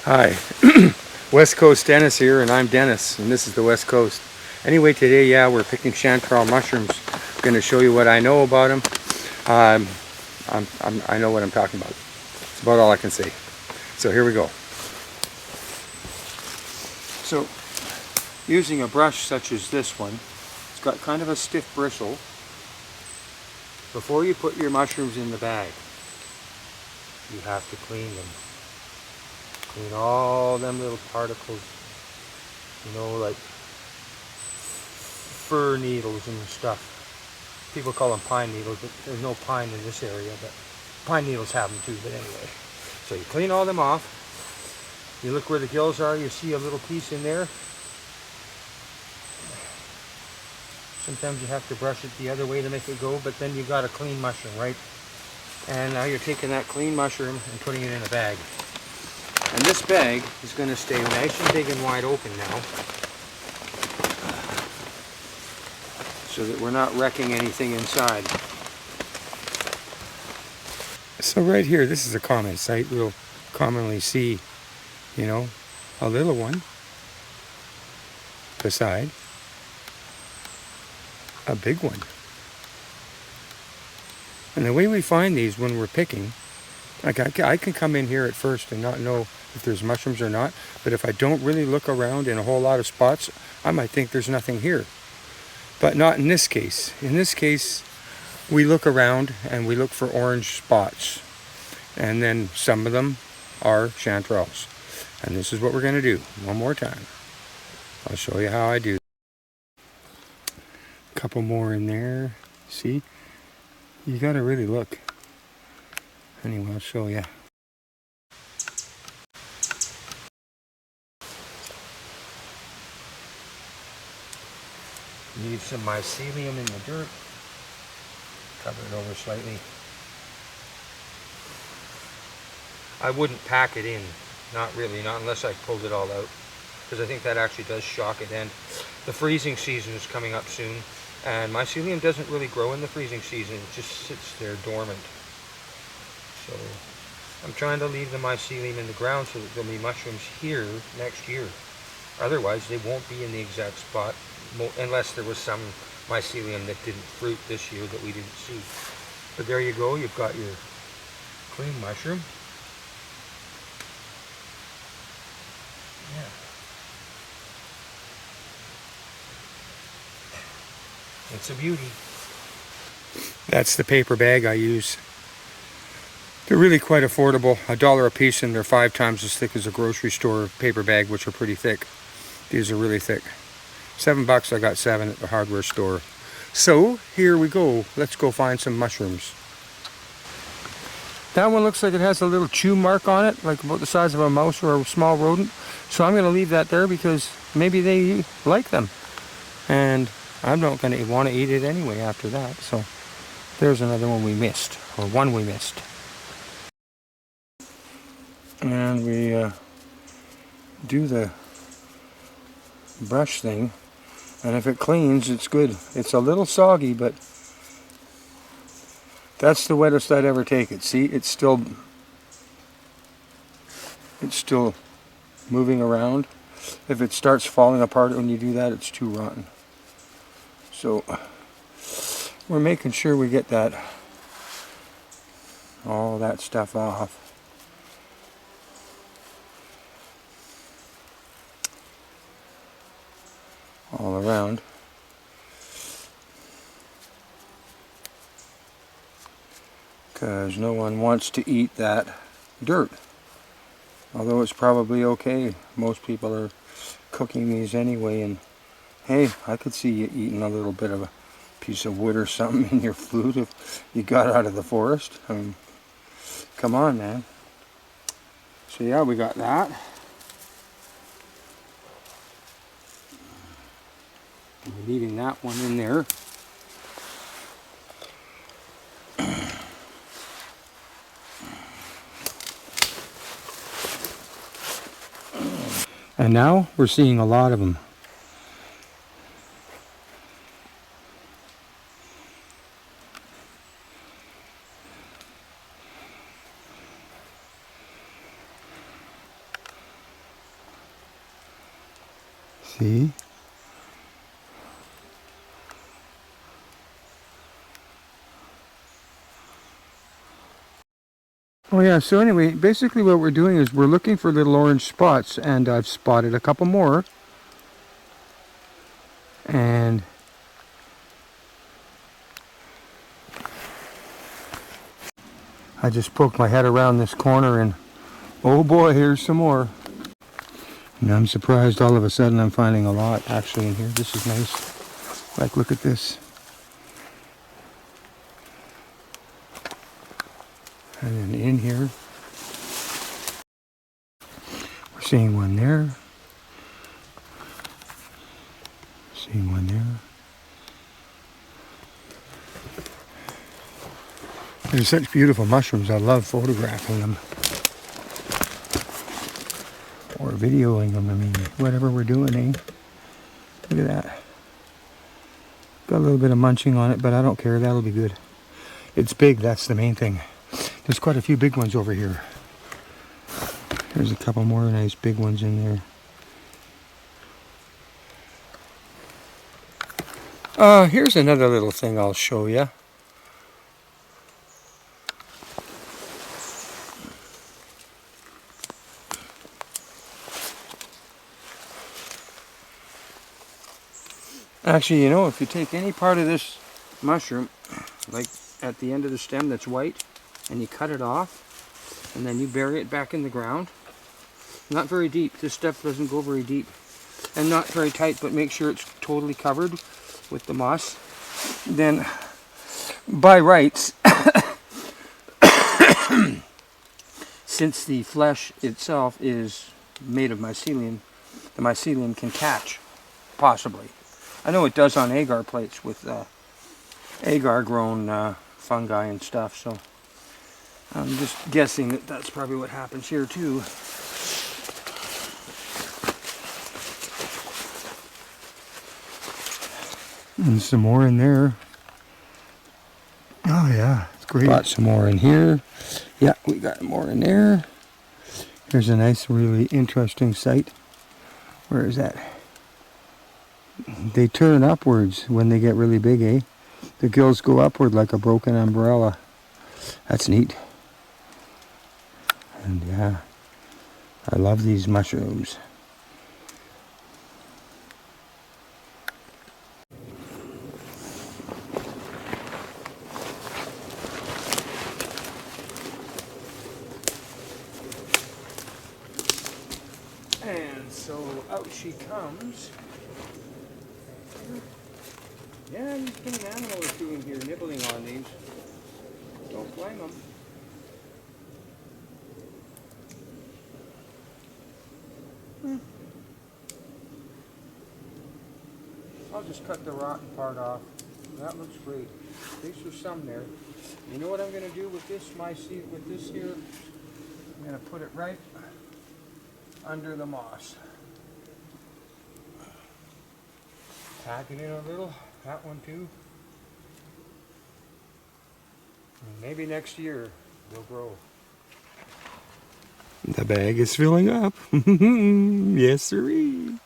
Hi, West Coast Dennis here, and I'm Dennis, and this is the West Coast. Anyway, today, we're picking chanterelle mushrooms. I'm going to show you what I know about them. I know what I'm talking about. It's about all I can say. So here we go. So, using a brush such as this one, it's got kind of a stiff bristle. Before you put your mushrooms in the bag, you have to clean them. Clean all them little particles, like fir needles and stuff. People call them pine needles, but there's no pine in this area, but pine needles have them too, but anyway. So you clean all them off. You look where the gills are, you see a little piece in there. Sometimes you have to brush it the other way to make it go, but then you got a clean mushroom, right? And now you're taking that clean mushroom and putting it in a bag. And this bag is going to stay nice and big and wide open now, so that we're not wrecking anything inside. So right here, this is a common sight. We'll commonly see, a little one beside a big one. And the way we find these when we're picking, like I can come in here at first and not know if there's mushrooms or not, but if I don't really look around in a whole lot of spots, I might think there's nothing here. But not in this case. In this case, we look around and we look for orange spots. And then some of them are chanterelles. And this is what we're going to do one more time. I'll show you how I do. A couple more in there. See? You got to really look. Anyway, I'll show you. Leave some mycelium in the dirt. Cover it over slightly. I wouldn't pack it in. Not really, not unless I pulled it all out. Because I think that actually does shock it. And the freezing season is coming up soon. And mycelium doesn't really grow in the freezing season. It just sits there dormant. So I'm trying to leave the mycelium in the ground so that there'll be mushrooms here next year. Otherwise, they won't be in the exact spot, unless there was some mycelium that didn't fruit this year that we didn't see. But there you go, you've got your clean mushroom. Yeah. It's a beauty. That's the paper bag I use. They're really quite affordable, $1 a piece, and they're 5 times as thick as a grocery store paper bag, which are pretty thick. These are really thick. $7, I got 7 at the hardware store. So here we go. Let's go find some mushrooms. That one looks like it has a little chew mark on it, like about the size of a mouse or a small rodent. So I'm going to leave that there because maybe they like them. And I'm not going to want to eat it anyway after that. So there's another one we missed, or one we missed. And we do the brush thing, and if it cleans, it's good. It's a little soggy, but that's the wettest I'd ever take it. See, it's still moving around. If it starts falling apart when you do that, it's too rotten. So we're making sure we get all that stuff off. All around. Because no one wants to eat that dirt. Although it's probably okay. Most people are cooking these anyway, and hey, I could see you eating a little bit of a piece of wood or something in your food if you got out of the forest. I mean, come on, man. So yeah, we got that. We're leaving that one in there. And now we're seeing a lot of them. See? Oh yeah, so anyway, basically what we're doing is we're looking for little orange spots, and I've spotted a couple more. And I just poked my head around this corner and oh boy, here's some more. And I'm surprised all of a sudden I'm finding a lot actually in here. This is nice. Like, look at this. And then in here, we're seeing one there. Seeing one there. They're such beautiful mushrooms. I love photographing them. Or videoing them. I mean, whatever we're doing, eh? Look at that. Got a little bit of munching on it, but I don't care. That'll be good. It's big. That's the main thing. There's quite a few big ones over here. There's a couple more nice big ones in there. Here's another little thing I'll show you. Actually, you know, if you take any part of this mushroom, like at the end of the stem that's white, and you cut it off, and then you bury it back in the ground, not very deep, this stuff doesn't go very deep, and not very tight, but make sure it's totally covered with the moss, then by rights, since the flesh itself is made of mycelium, the mycelium can catch, possibly. I know it does on agar plates with agar grown fungi and stuff, so I'm just guessing that that's probably what happens here too. And some more in there. Oh yeah, it's great. Got some more in here. Yeah, we got more in there. Here's a nice, really interesting site. Where is that? They turn upwards when they get really big, eh? The gills go upward like a broken umbrella. That's neat. And yeah, I love these mushrooms. And so out she comes. Yeah, there's been an animal or two in here nibbling on these. Don't blame them. I'll just cut the rotten part off. That looks great. At least there's some there. You know what I'm going to do with this, with this here? I'm going to put it right under the moss. Pack it in a little. That one too. And maybe next year they'll grow. The bag is filling up. Yes, sirree.